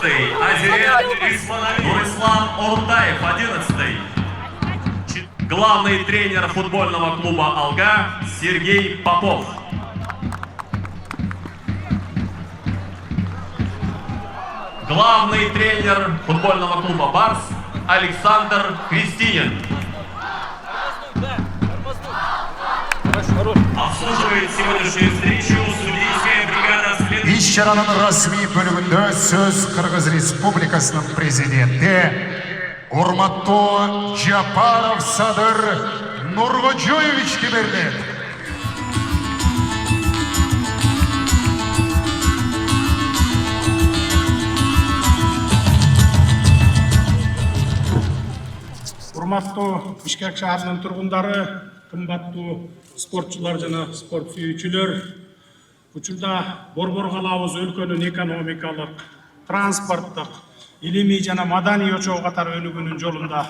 Азирет Нурислам Орутаев, 11. Главный тренер футбольного клуба «Алга» Сергей Попов. Главный тренер футбольного клуба «Барс» Александр Христинин. Обслуживает сегодняшнюю встречу судейская бригада следующая. Иш-шараның расми бөлігінде сөз Қырғыз Республикасының президенті Урматтуу Жапаров Садыр Нургожоевичке беріледі. Урматтуу Бишкек шаарынын тургундары, кымбаттуу спортчулар жана спорт сүйүүчүлөр, учурда Борбор калабыз өлкөнүн экономикалык, транспорттук, илимий жана маданий очогу катары өнүгүүнүн жолунда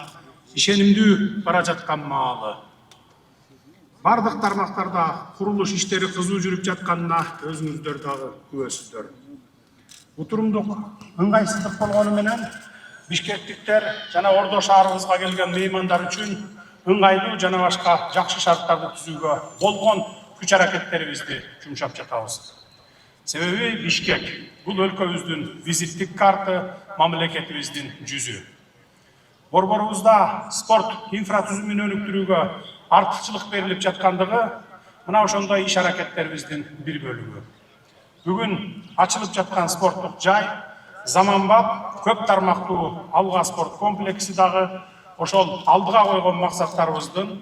ишенимдүү бара жаткан маалы. Бардык тармактарда курулуш иштери кызуу жүрүп жатканына өзүңүздөр дагы күбөсүздөр. Утурумдук ыңгайсыздык болгону менен бишкектиктер жана Ордо шаарыбызга келген меймандар үчүн ыңгайлуу жана башка жакшы шарттарды түзүүгө болгон күч аракеттерибизди жумшап жатабыз. Себеби Бишкек бул өлкөбүздүн визиттик карты, мамлекетибиздин жүзү. Борборубузда спорт инфратүзүмүн өнүктүрүүгө артыкчылык берилип жаткандыгы мына ошондой иш аракеттерибиздин бир бөлүгү. Бүгүн ачылып жаткан спорттук жай заманбап көп тармактуу Алга спорт комплекси дагы ошол алдыга койгон максаттарыбыздын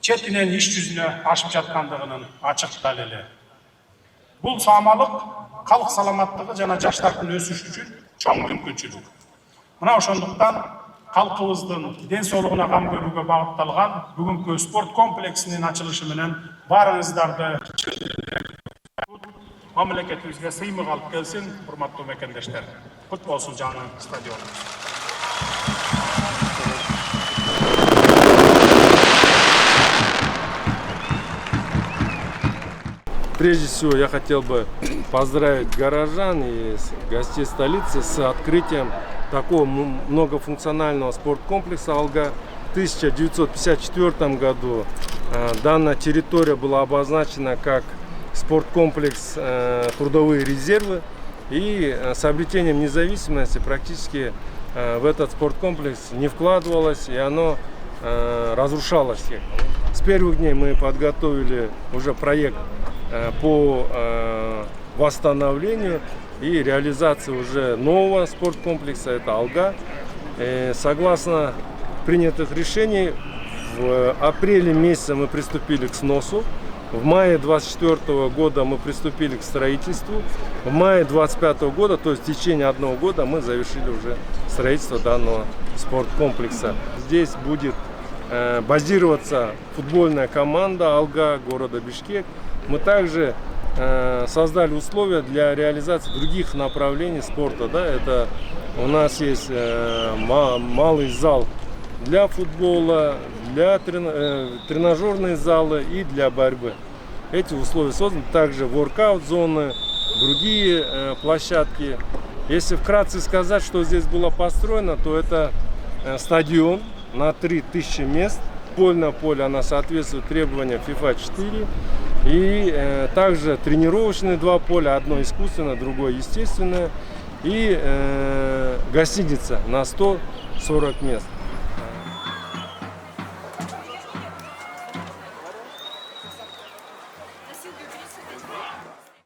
четинен иш жүзүнө ашып жаткандыгынын ачык далили. Бул саамалык калк саламаттыгы жана жаштардын өсүшү үчүн чоң мүмкүнчүлүк. Мына ошондуктан калкыбыздын ден соолугуна кам көрүүгө багытталган бүгүнкү спорт комплексинин ачылышы менен баарыңыздарды мамлекетибизге сыймык алып келсин, урматтуу мекендештер. Кут болсун жаңы стадион. Прежде всего, я хотел бы поздравить горожан и гостей столицы с открытием такого многофункционального спорткомплекса «Алга». В 1954 году данная территория была обозначена как спорткомплекс «Трудовые резервы», и с обретением независимости практически в этот спорткомплекс не вкладывалось, и оно разрушалось. С первых дней мы подготовили уже проект по восстановлению и реализации уже нового спорткомплекса, это «Алга». Согласно принятых решений, в апреле месяце мы приступили к сносу. В мае 2024 года мы приступили к строительству. В мае 2025 года, то есть в течение одного года, мы завершили уже строительство данного спорткомплекса. Здесь будет базироваться футбольная команда «Алга» города Бишкек. Мы также создали условия для реализации других направлений спорта. Это у нас есть малый зал для футбола, для тренажерные залы и для борьбы. Эти условия созданы. Также воркаут-зоны, другие площадки. Если вкратце сказать, что здесь было построено, то это стадион на 3000 мест. Футбольное поле, она соответствует требованиям FIFA 4. И также тренировочные два поля, одно искусственное, другое естественное. И гостиница на 140 мест.